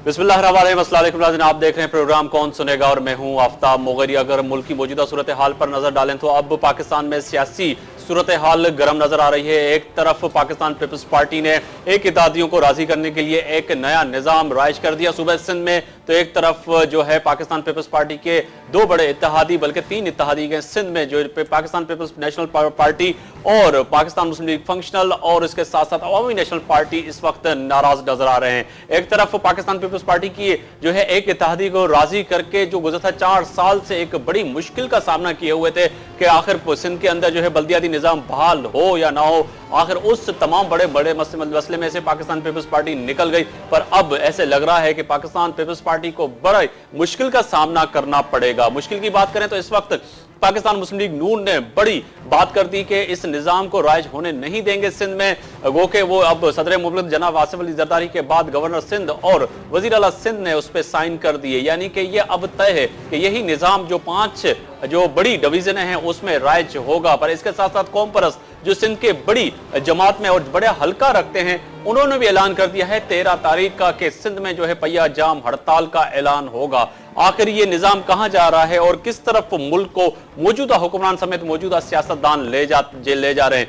बिस्मिल्लाहिर्रहमानिर्रहीम। आप देख रहे हैं प्रोग्राम कौन सुनेगा और मैं हूं आफ्ताब मोगरी। अगर मुल्क की मौजूदा सूरत हाल पर नजर डालें तो अब पाकिस्तान में सियासी सूरत हाल गर्म नजर आ रही है। एक तरफ पाकिस्तान पीपल्स पार्टी ने एक इत्तेहादियों को राजी करने के लिए एक नया निजाम राइज कर दिया सूबे सिंध में, तो एक तरफ जो है पाकिस्तान पीपल्स पार्टी के दो बड़े इत्तेहादी, बल्कि तीन इत्तेहादी के सिंध में, जो पाकिस्तान पीपल्स नेशनल पार्टी और पाकिस्तान मुस्लिम लीग फंक्शनल और इसके साथ साथ अवामी नेशनल पार्टी इस वक्त नाराज नजर आ रहे हैं। एक तरफ पाकिस्तान पीपल्स पार्टी की जो है एक इत्तेहादी को राजी करके जो गुज़श्ता 4 साल से एक बड़ी मुश्किल का सामना किए हुए थे कि आखिर सिंध के अंदर जो है बल्दियाती निजाम बहाल हो या ना हो, आखिर उस तमाम बड़े बड़े मसले में से पाकिस्तान पीपल्स पार्टी निकल गई। पर अब ऐसे लग रहा है कि पाकिस्तान पीपल्स पार्टी को बड़ा मुश्किल का सामना करना पड़ेगा। मुश्किल की बात करें तो इस वक्त पाकिस्तान मुस्लिम लीग नून ने बड़ी बात कर दी कि इस निजाम को राइज होने नहीं देंगे सिंध में। गो के वो अब सदर मुमलिक जनाब आसिफ अली जरदारी के बाद गवर्नर सिंध और वजीर आला सिंध ने उस पर साइन कर दिए, यानी कि ये अब तय है कि यही निजाम जो 5 जो बड़ी डिवीजन हैं उसमें राइज होगा। पर इसके साथ साथ कौम परस्त जो सिंध के बड़ी जमात में और बड़े हल्का रखते हैं, उन्होंने भी ऐलान कर दिया है 13 तारीख का कि सिंध में जो है पहिया जाम हड़ताल का ऐलान होगा। आखिर ये निजाम कहां जा रहा है और किस तरफ मुल्क को मौजूदा हुक्मरान समेत मौजूदा सियासतदान ले जा रहे हैं।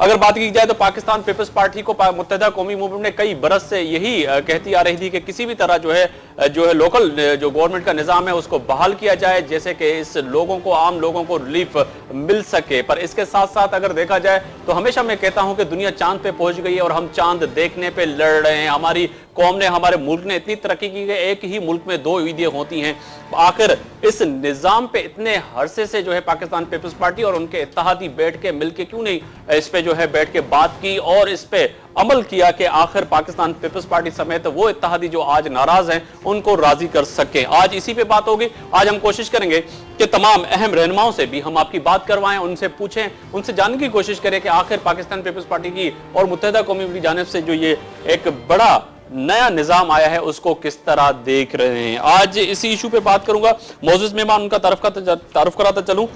अगर बात की जाए तो पाकिस्तान पीपल्स पार्टी को मुत्तहिदा कौमी मूवमेंट ने कई बरस से यही कहती आ रही थी कि किसी भी तरह जो है लोकल जो गवर्नमेंट का निजाम है उसको बहाल किया जाए, जैसे कि इस लोगों को, आम लोगों को रिलीफ मिल सके। पर इसके साथ साथ अगर देखा जाए तो हमेशा मैं कहता हूं कि दुनिया चांद पे पहुंच गई है और हम चांद देखने पे लड़ रहे हैं। हमारी कौम ने, हमारे मुल्क ने इतनी तरक्की की है, एक ही मुल्क में 2 ईदें होती हैं। आखिर इस निजाम पे इतने अरसे से जो है पाकिस्तान पीपल्स पार्टी और उनके इत्तेहादी बैठ के मिलके क्यों नहीं इस पे जो है बैठ के बात की और इस पे अमल किया कि आखिर पाकिस्तान पीपल्स पार्टी समेत वो इत्तेहादी जो आज नाराज हैं उनको राजी कर सके। आज इसी पे बात होगी। आज हम कोशिश करेंगे कि तमाम अहम रहनुमाओं से भी हम आपकी बात करवाएं, उनसे पूछें, उनसे जानने की कोशिश करें कि आखिर पाकिस्तान पीपल्स पार्टी की और मुत्तहिदा कौमी की जानिब से जो ये एक बड़ा नया निजाम आया है उसको किस तरह देख रहे हैं। आज इसी इशू पे बात करूंगा। मौजूद मेहमान उनका तारुफ कराता चलूं।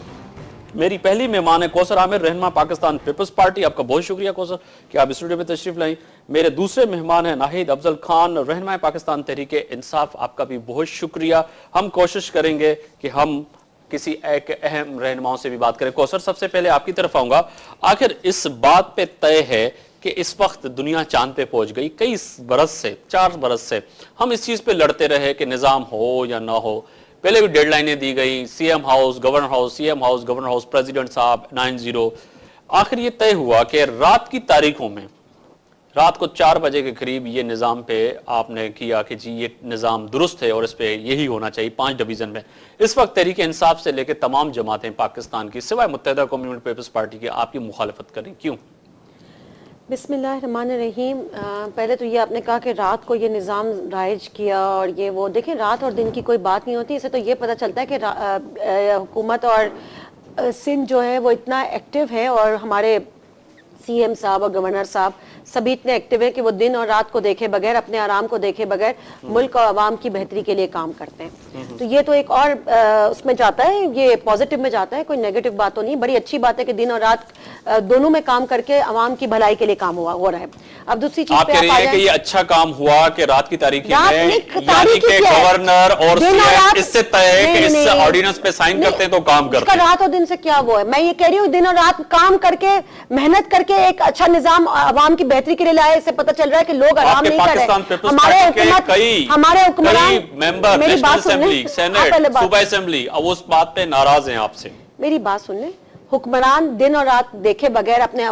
मेरी पहली मेहमान है कौसर आमिर, रहनुमा पाकिस्तान पीपल्स पार्टी। आपका बहुत शुक्रिया कौसर कि आप स्टूडियो में तशरीफ लाई। मेरे दूसरे मेहमान हैं नाहिद अफजल खान, रहनुमा पाकिस्तान तहरीक इंसाफ। आपका भी बहुत शुक्रिया। हम कोशिश करेंगे कि हम किसी एक अहम रहनुमाओं से भी बात करें। कौसर, सबसे पहले आपकी तरफ आऊंगा। आखिर इस बात पे तय है कि इस वक्त दुनिया चांद पे पहुंच गई। कई बरस से, 4 बरस से हम इस चीज पे लड़ते रहे कि निजाम हो या ना हो। पहले भी डेडलाइनें दी गई, CM house, governor house, CM house, governor house, president साहब 90। आखिर ये तय हुआ कि रात की तारीखों में, रात को 4 बजे के करीब ये निजाम पे आपने किया कि जी ये निजाम दुरुस्त है और इस पे यही होना चाहिए 5 डिवीजन में। इस वक्त तहरीक इंसाफ से लेकर तमाम जमातें पाकिस्तान की सिवाय मुत्तहिदा कौमी पीपल्स पार्टी की आपकी मुखालफत करें, क्यों? बिस्मिल्लाहिर्रहमानिर्रहीम। पहले तो ये आपने कहा कि रात को ये निज़ाम राइज किया और ये वो, देखें रात और दिन की कोई बात नहीं होती। इससे तो ये पता चलता है कि हुकूमत और सिंध जो है वो इतना एक्टिव है और हमारे सीएम साहब और गवर्नर साहब सभी इतने एक्टिव हैं कि वो दिन और रात को देखे बगैर, अपने आराम को देखे बगैर मुल्क और आवाम की बेहतरी के लिए काम करते हैं। तो ये तो एक और उसमें जाता है, ये पॉजिटिव में जाता है, कोई नेगेटिव बात तो नहीं। बड़ी अच्छी बात है कि दिन और रात दोनों में काम करके आवाम की भलाई के लिए काम हो रहा है। अब दूसरी चीज आप कह रही हैं कि ये अच्छा काम हुआ कि रात की तारीख में यानी कि गवर्नर और सीएम इससे तय है कि इस ऑर्डिनेंस पे साइन करते हैं तो काम करते हैं। रात और दिन से क्या वो है? मैं ये कह रही हूँ दिन और रात काम करके, मेहनत करके एक अच्छा निजाम आवाम की बेहतरी के लिए लाए। इससे पता चल रहा है कि लोग आराम नहीं कर रहे। हमारे हुक्मरान, मेंबर, नेशनल असेंबली, सेनेट, सूबा असेंबली अब उस बात पे नाराज हैं आपसे। मेरी बात सुन ले। हुक्मरान दिन और रात देखे बगैर अपने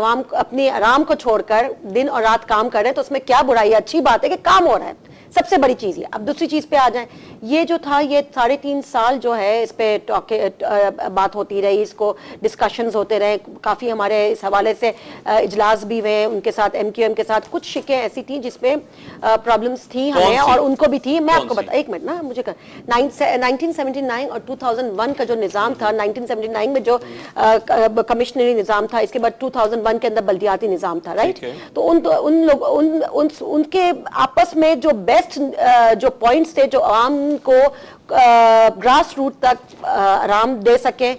आराम को छोड़कर दिन और रात काम कर रहे हैं, तो उसमें क्या बुराई है? अच्छी बात है कि काम हो रहा है, सबसे बड़ी चीज है। अब दूसरी चीज पे आ जाए, ये जो था ये 3.5 साल जो है इस पे बात होती रही, इसको डिस्कशंस होते रहे। काफी हमारे इस हवाले से इजलास भी हुए उनके साथ, MQM के साथ। कुछ शिकें ऐसी थी जिसमें प्रॉब्लम्स थी हमें और उनको भी थी। मैं आपको बता, एक मिनट ना, मुझे 1979 और 2001 का जो निज़ाम था, 1979 में जो कमिश्नरी निज़ाम था, इसके बाद 2001 के अंदर बल्दियाती निज़ाम था, राइट? तो उनके आपस में जो बेस्ट जो पॉइंट्स थे, जो आवाम को ग्रास रूट तक आराम दे सके,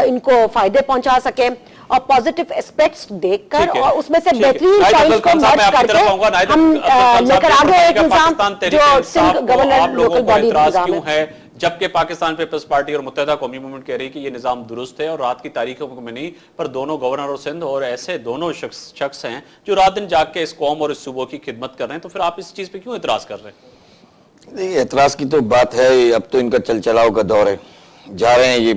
इनको फायदे पहुंचा सके और पॉजिटिव एस्पेक्ट्स देखकर ठीक है, और उसमें से ठीक है। बेहतरीन नायब पॉइंट्स अब्दुल को खान साहब, मैं मर्ज आपकी तरफ आऊंगा। करके नायब हम अब्दुल खान साहब, लेकर ये आगे एक बताइएगा, निजाम पाकिस्तान तहरीक जो इंसाफ सिंध को गवर्नर आप लोगों लोकल को बॉडी एतराज निजाम क्यों है। है, जबकि पाकिस्तान पीपल्स पार्टी और मुत्तहिदा कौमी मूवमेंट कह रही है कि ये निजाम दुरुस्त है और रात की तारीखों में नहीं, पर दोनों गवर्नर और सिंध और ऐसे दोनों शख्स हैं जो रात दिन जाग के इस कौम और इस सूबों की खिदमत कर रहे हैं, तो फिर आप इस चीज पे क्यों एतराज कर रहे हैं? नहीं, एतराज की तो बात है, अब तो इनका चलचलाव का दौर है, जा रहे हैं, ये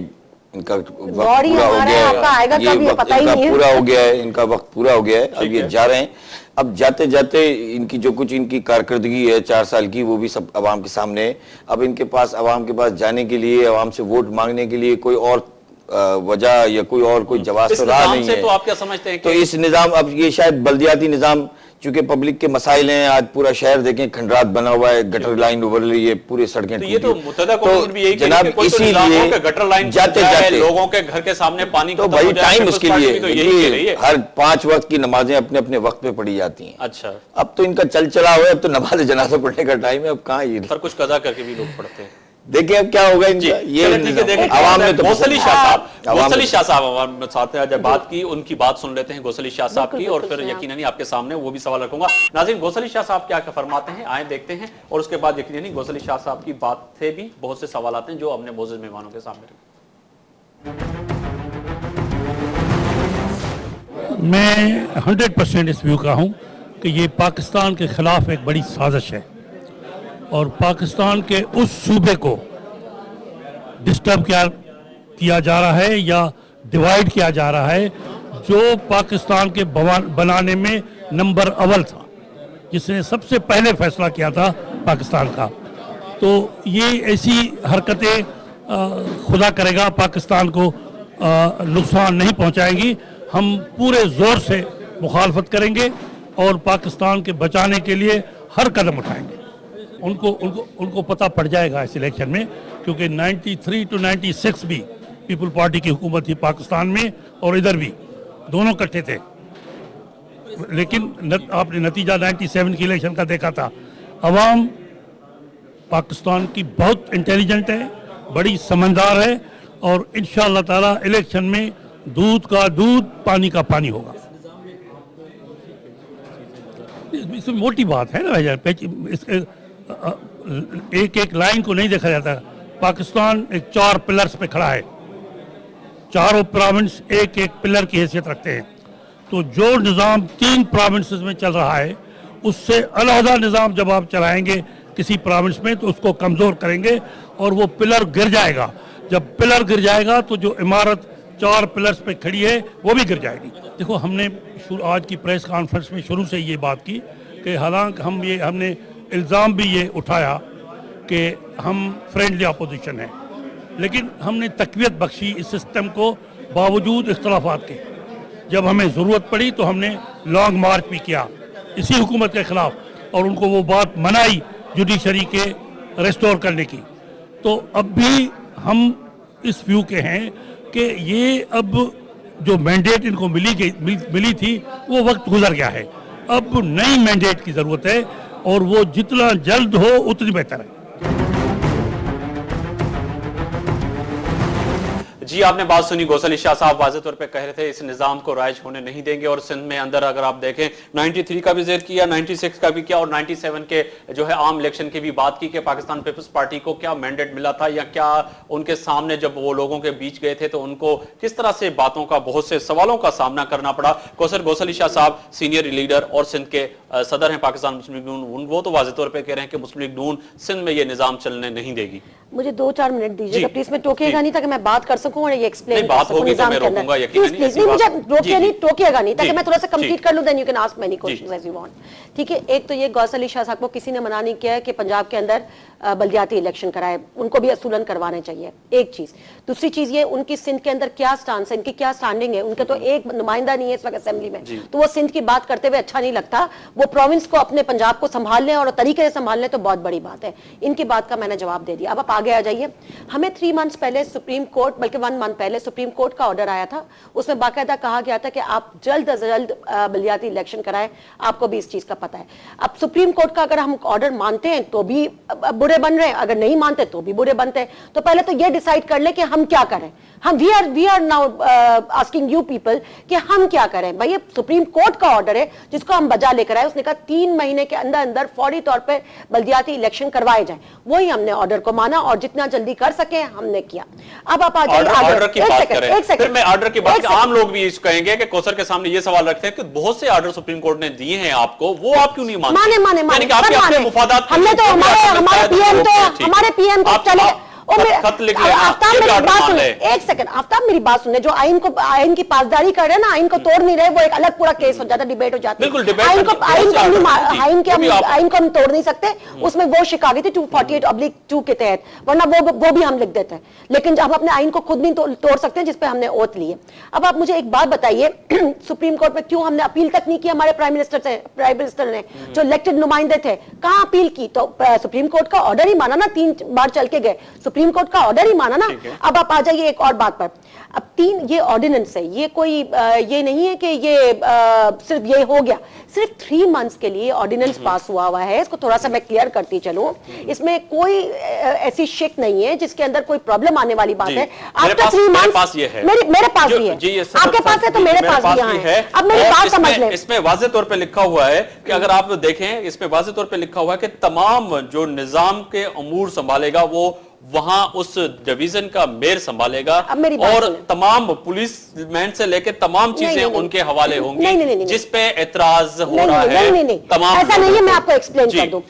इनका वक्त दौर ही पूरा हो हमारा गया है, आपका आएगा है, कब ये वक्त पता ही इनका नहीं है। पूरा हो गया है, इनका वक्त पूरा हो गया है, अब ठीक ये है। जा रहे हैं। अब जाते जाते इनकी जो कुछ इनकी कारकर्दगी है 4 साल की, वो भी सब अवाम के सामने है। अब इनके पास अवाम के पास जाने के लिए, अवाम से वोट मांगने के लिए कोई और वजह या कोई जवाब इस तो रहा निजाम नहीं से है। तो आप क्या समझते हैं तो कि इस निजाम, अब ये शायद बल्दियाती निजाम, चूंकि पब्लिक के मसाइल हैं, आज पूरा शहर देखें खंडरात बना हुआ है, गटर लाइन उभर रही है, पूरी सड़कें तो ये तो टूटी। मुत्तहिदा कौम भी यही जनाब, इसीलिए गटर लाइन जाते जाते लोगों के घर के सामने पानी तो खत्म भाई हो जाए, टाइम पीपल्स उसके पार्टी लिए भी तो यही कह रही है। हर 5 वक्त की नमाजें अपने अपने वक्त पे पढ़ी जाती हैं। अच्छा, अब तो इनका चल चला हुआ है, अब तो नमाज जनाजा पढ़ने का टाइम है, अब कहाँ ये। पर कुछ कजा करके भी लोग पढ़ते हैं। देखिए अब क्या होगा इनका, ये चलिए ठीक है, देखें आवाम ने तो गौसली शाह साहब, आवाम गौसली ने- शाह साहब हमारे साथ हैं, जब बात की उनकी बात सुन लेते हैं गौसली शाह साहब की, और फिर बिल्कुल, यकीनन आपके सामने वो भी सवाल रखूंगा। नाज़रीन, गौसली शाह साहब क्या फरमाते हैं आए देखते हैं, और उसके बाद यकीनन गौसली शाह साहब की बात से भी बहुत से सवाल आते हैं जो हमने मोअज़्ज़ज़ मेहमानों के सामने रखे। मैं 100% इस व्यू का हूँ कि ये पाकिस्तान के खिलाफ एक बड़ी साजिश है और पाकिस्तान के उस सूबे को डिस्टर्ब किया जा रहा है या डिवाइड किया जा रहा है जो पाकिस्तान के बनाने में नंबर अव्वल था, जिसने सबसे पहले फैसला किया था पाकिस्तान का। तो ये ऐसी हरकतें खुदा करेगा पाकिस्तान को नुकसान नहीं पहुंचाएगी। हम पूरे जोर से मुखालफत करेंगे और पाकिस्तान के बचाने के लिए हर कदम उठाएंगे। उनको पता पड़ जाएगा इस इलेक्शन में, क्योंकि 93 to 96 भी पीपल पार्टी की हुकूमत थी पाकिस्तान में और इधर भी, दोनों इकट्ठे थे। लेकिन आपने नतीजा 97 की इलेक्शन का देखा था। अवाम पाकिस्तान की बहुत इंटेलिजेंट है, बड़ी समझदार है और इंशाअल्लाह ताला इलेक्शन में दूध का दूध पानी का पानी होगा। इसमें मोटी बात है ना भैया, एक एक लाइन को नहीं देखा जाता। पाकिस्तान एक 4 पिलर्स पे खड़ा है, चारों प्रोविंस एक एक पिलर की हैसियत रखते हैं। तो जो निज़ाम 3 प्रोविंसेस में चल रहा है, उससे अलहदा निज़ाम जब आप चलाएंगे किसी प्रोविंस में तो उसको कमज़ोर करेंगे और वो पिलर गिर जाएगा। जब पिलर गिर जाएगा तो जो इमारत 4 पिलर्स पे खड़ी है वो भी गिर जाएगी। देखो, हमने आज की प्रेस कॉन्फ्रेंस में शुरू से ये बात की कि हालांकि हमने इल्ज़ाम भी ये उठाया कि हम फ्रेंडली अपोजिशन हैं, लेकिन हमने तक़वियत बख्शी इस सिस्टम को बावजूद इख्तलाफात के। जब हमें ज़रूरत पड़ी तो हमने लॉन्ग मार्च भी किया इसी हुकूमत के ख़िलाफ़ और उनको वो बात मनाई जुडिशरी के रेस्टोर करने की। तो अब भी हम इस व्यू के हैं कि ये अब जो मैंडेट इनको मिली थी वो वक्त गुजर गया है। अब नई मैंडेट की ज़रूरत है और वो जितना जल्द हो उतनी बेहतर है। जी, आपने बात सुनी, गौसली शाह साहब वाज़ेह तौर पे कह रहे थे इस निज़ाम को राइज होने नहीं देंगे। और सिंध में अंदर अगर आप देखें 93 का भी जिक्र किया, 96 का भी किया और 97 के जो है आम इलेक्शन की भी बात की कि पाकिस्तान पीपल्स पार्टी को क्या मैंडेट मिला था या क्या उनके सामने जब वो लोगों के बीच गए थे तो उनको किस तरह से बातों का, बहुत से सवालों का सामना करना पड़ा। गौसली शाह साहब सीनियर लीडर और सिंध के सदर हैं पाकिस्तान मुस्लिम लीग नून, वो तो वाज़ेह तौर पर कह रहे हैं कि मुस्लिम लीग नून सिंध में ये निज़ाम चलने नहीं देगी। मुझे 2-4 मिनट दीजिएगा प्लीज, मैं टोकिएगा नहीं ताकि मैं बात कर सकूं और ये एक्सप्लेन बात होगी तो मैं रोकूंगा, यकीनन नहीं, प्लीज नहीं, मुझे रोकिए नहीं, टोकिएगा नहीं, ताकि जी, मैं थोड़ा सा कंप्लीट जी। कर लूं, then you can ask many questions as you want. ठीक है, एक तो ये गौसली शाह साहब को किसी ने मना नहीं किया है कि पंजाब के अंदर बल्दियाती इलेक्शन कराए, उनको भी असूलन करवाने चाहिए, एक चीज। दूसरी चीज ये, उनकी सिंध के अंदर क्या स्टांस है, इनकी क्या स्टैंडिंग है, उनके तो एक नुमाइंदा नहीं है इस वक्त असेंबली में, तो वो सिंध की बात करते हुए अच्छा नहीं लगता। वो वो प्रोविंस को, अपने पंजाब को संभाल लें और तरीके से संभाल लें तो बहुत बड़ी बात है। इनकी बात का मैंने जवाब दे दिया। अब आप आगे आ जाइए। हमें 3 मंथ्स पहले सुप्रीम कोर्ट, बल्कि 1 मंथ पहले सुप्रीम कोर्ट का ऑर्डर आया था। उसमें बाकायदा कहा गया था कि आप जल्द से जल्द बलदियाती इलेक्शन कराएं। आपको भी इस चीज का पता है। अब सुप्रीम कोर्ट का अगर हम ऑर्डर मानते हैं तो भी बुरे बन रहे हैं, अगर नहीं मानते तो भी बुरे बनते हैं। तो पहले तो ये डिसाइड कर ले कि हम क्या करें। हम we are now asking you people कि हम क्या करें। भाई ये सुप्रीम कोर्ट का ऑर्डर है जिसको हम बजा लेकर आए। उसने कहा 3 महीने के अंदर अंदर फौरी तौर पर बल्दियाती इलेक्शन करवाए जाएं। वही हमने ऑर्डर को माना और जितना जल्दी कर सके हमने किया। अब आप आ जाइए ऑर्डर की बात करें। एक सेकंड, फिर मैं ऑर्डर की बात, आम लोग भी इस कहेंगे कि कौसर के सामने ये सवाल रखते हैं कि बहुत से ऑर्डर सुप्रीम कोर्ट ने दिए हैं आपको, वो आप क्यों नहीं मानते? माने आपके अपने मुफादात, हमने तो हमारे पीएम तो चले खत लिख लेना, आफ्ताब मेरी बात सुने, एक सेकंड, आफ्ताब मेरी बात सुने। जो आइन की पासदारी कर रहे हैं ना, आइन को तोड़ नहीं रहे, वो एक अलग पूरा केस हो जाता, डिबेट हो जाती है। आइन को हम तोड़ नहीं सकते। उसमें वो शिकायत थी 248/2 के तहत, वरना वो भी हम लिख देते हैं। लेकिन हम अपने आइन को खुद नहीं तोड़ सकते जिसपे हमने ओथ ली है। अब आप मुझे एक बात बताइए, सुप्रीम कोर्ट में क्यों हमने अपील तक नहीं की? हमारे प्राइम मिनिस्टर ने जो इलेक्टेड नुमाइंदे थे, कहां अपील की? तो सुप्रीम कोर्ट का ऑर्डर ही माना ना, 3 बार चल के गए, सुप्रीम कोर्ट का ऑर्डर ही माना ना। अब आप आ जाइए एक और बात पर। अब 3 ये ऑर्डिनेंस है, ये कोई ये नहीं है कि ये सिर्फ ये हो गया। सिर्फ 3 मंथ्स के लिए ऑर्डिनेंस पास हुआ है। इसको थोड़ा सा मैं क्लियर करती चलूं, इसमें कोई ऐसी शिक नहीं है जिसके अंदर कोई प्रॉब्लम आने वाली बात है। आफ्टर 3 मंथ्स मेरे पास भी है, आपके पास है तो मेरे पास भी है। अब मेरी बात समझ लें। इसमें वाज़ेह तौर पे लिखा हुआ है कि अगर आप देखें, इसमें वाज़ेह तौर पे लिखा हुआ है कि तमाम जो निजाम के अमूर संभालेगा वो वहां उस डिवीजन का मेयर संभालेगा और तमाम पुलिस मैन से लेकर तमाम चीजें उनके हवाले होंगी जिस पे एतराज हो रहा है। तमाम ऐसा नहीं है, मैं आपको एक्सप्लेन कर दूं।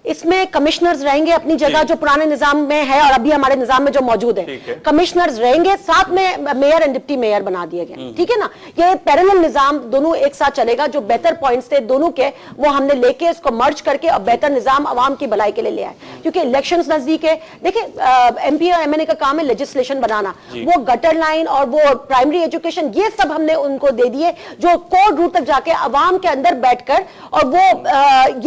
इसमें कमिश्नर्स रहेंगे अपनी जगह, जो पुराने निजाम में है और अभी हमारे निजाम में जो मौजूद है। कमिश्नर्स रहेंगे, साथ में मेयर एंड डिप्टी मेयर बना दिए गए। ठीक है ना, ये पैरेलल निजाम दोनों एक साथ चलेगा। जो बेहतर पॉइंट्स थे दोनों के, वो हमने लेके इसको मर्ज करके और बेहतर निजाम आवाम की भलाई के लिए ले आए। क्योंकि इलेक्शंस नजदीक है। देखिए, एमपी और एमएनए का काम है लेजिस्लेशन बनाना। वो गटर लाइन और वो प्राइमरी एजुकेशन, ये सब हमने उनको दे दिए, जो कोड रूट तक जाके आवाम के अंदर बैठकर और वो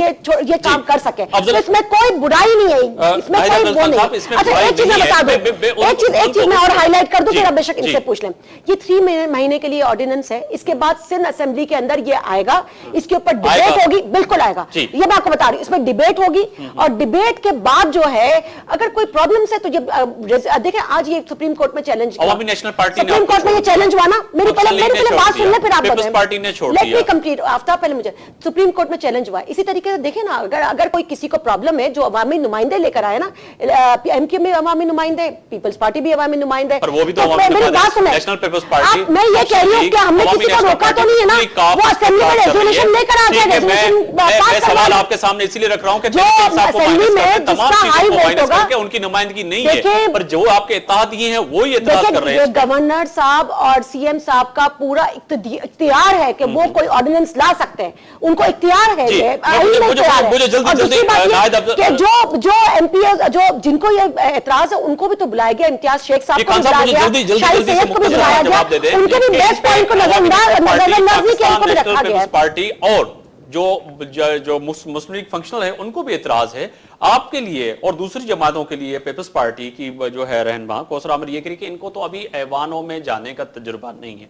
ये काम कर सके। तो इसमें कोई बुराई नहीं है, इसमें कोई वो नहीं। अच्छा, एक चीज मैं बता दूं, एक चीज मैं और हाईलाइट कर दूं, फिर आप बेशक इनसे पूछ लें। ये 3 महीने के लिए ऑर्डिनेंस है। इसके बाद सिंध असेंबली के अंदर ये आएगा, इसके ऊपर डिबेट होगी। बिल्कुल आएगा, ये मैं आपको बता रही हूं। इसमें डिबेट होगी और डिबेट के बाद जो है, अगर कोई प्रॉब्लम है तो ये देखें, आज ये सुप्रीम कोर्ट में चैलेंज, सुप्रीम कोर्ट में ये चैलेंज हुआ ना। मेरी पहले बात सुन ले, फिर आप बताएं। लेट मी कंप्लीट आफ्टर, पहले मुझे सुप्रीम कोर्ट में चैलेंज हुआ। इसी तरीके से देखें ना, अगर कोई किसी को प्रॉब्लम है, जो अवामी नुमाइंदे लेकर आए ना, एमक्यू में अवामी नुमाइंदे, पीपल्स पार्टी भी अवामी नुमाइंदे, पर वो भी तो मेरी बात सुने, मैं ये कह रही हूँ कि हमने किसी को रोका तो नहीं है ना। वो असेंबली में रेजोल्यूशन लेकर आ गया, रेजोल्यूशन मैं सवाल आपके सामने इसीलिए रख रहा हूं कि जो असेंबली में जिसका हाई वोट होगा, उनकी नुमाइंदगी नहीं है, पर जो आपके इत्तेहादी हैं वो ये इत्तेहाद कर रहे हैं। गवर्नर साहब और सीएम साहब का पूरा इख्तियार है कि वो कोई ऑर्डिनेंस ला सकते हैं, उनको इख्तियार है। मुझे जल्दी कि जो एमपी, जो जिनको ये एतराज है उनको भी तो बुलाया गया। इम्तियाज शेख साहब को बुलाया गया, शाहिद सैयद को भी बुलाया गया, उनके भी बेस्ट पॉइंट को नजरअंदाज किया, उनको भी रखा गया है। पार्टी और जो मुस्लिम लीग फंक्शनल है उनको भी एतराज है आपके लिए और दूसरी जमातों के लिए। पीपल्स पार्टी की जो है रहनुमा कौसर आमिर ये कही कि इनको तो अभी ऐवानों में जाने का तजुर्बा नहीं है।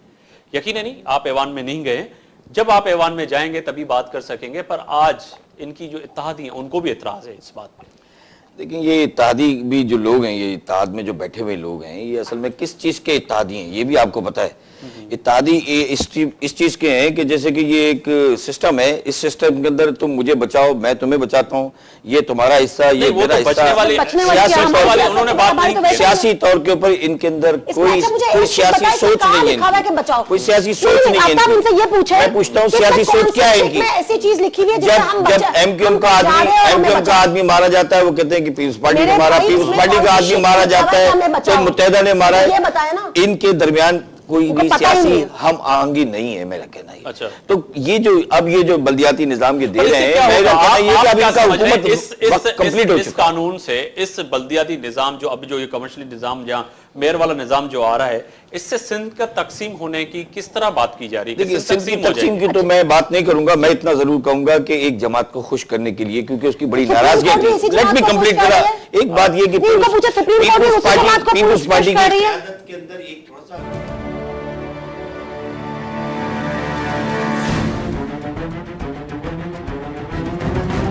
यकीन नहीं, आप ऐवान में नहीं गए, जब आप ऐवान में जाएंगे तभी बात कर सकेंगे। पर आज इनकी जो इत्तेहादी हैं उनको भी एतराज है इस बात पे। लेकिन ये इत्तेहादी भी जो लोग हैं, ये इत्तेहाद में जो बैठे हुए लोग हैं, ये असल में किस चीज़ के इत्तेहादी हैं ये भी आपको पता है। इत्तेहादी इस चीज़ के हैं कि जैसे कि ये एक सिस्टम है, इस सिस्टम के अंदर तुम मुझे बचाओ, मैं तुम्हें बचाता हूँ, ये तुम्हारा हिस्सा, ये मेरा हिस्सा। सियासी तौर के ऊपर इनके अंदर कोई सियासी सोच नहीं है, कोई सियासी सोच नहीं है। मैं पूछता हूँ सियासी सोच क्या है इनकी? जब एमक्यूएम का आदमी मारा जाता है, वो कहते हैं कि पीपल्स पार्टी ने मारा, पीपल्स पार्टी का आदमी मारा जाता है तो मुत्तहिदा ने मारा है। इनके दरमियान कोई उनको भी पता ही नहीं सियासी है। हम आहंगी नहीं है, मेरा कहना है। अच्छा। तो ये जो बल्दियाती निजाम के दे पर रहे इससे हैं, क्या मेरा होगा? कहना ये है कि आप अब क्या इनका समझ रहे हैं? हुकूमत कंप्लीट हो इस चुका है। कानून से, इस बल्दियाती निजाम जो अब जो ये कमर्शियल निजाम जहां मेयर वाला निजाम जो आ रहा है, इससे सिंध का तकसीम होने की किस तरह बात की जा रही है? देखिए, सिंध सिंध की हो तकसीम जाएगी? की तो मैं बात नहीं करूंगा, मैं इतना जरूर कहूंगा कि एक जमात को खुश करने के लिए, क्योंकि उसकी बड़ी नाराजगी कोर्ट भी इसी थी। लेट जमात मी को कंप्लीट खुश कर करा। रही है। एक बात ये कि नहीं, उनको पूछे सुप्रीम कोर्ट भी उसी जमात को पीपुल्स खुश पार्टी कर रही की है। क़यादत के अंदर एक थोड़ा सा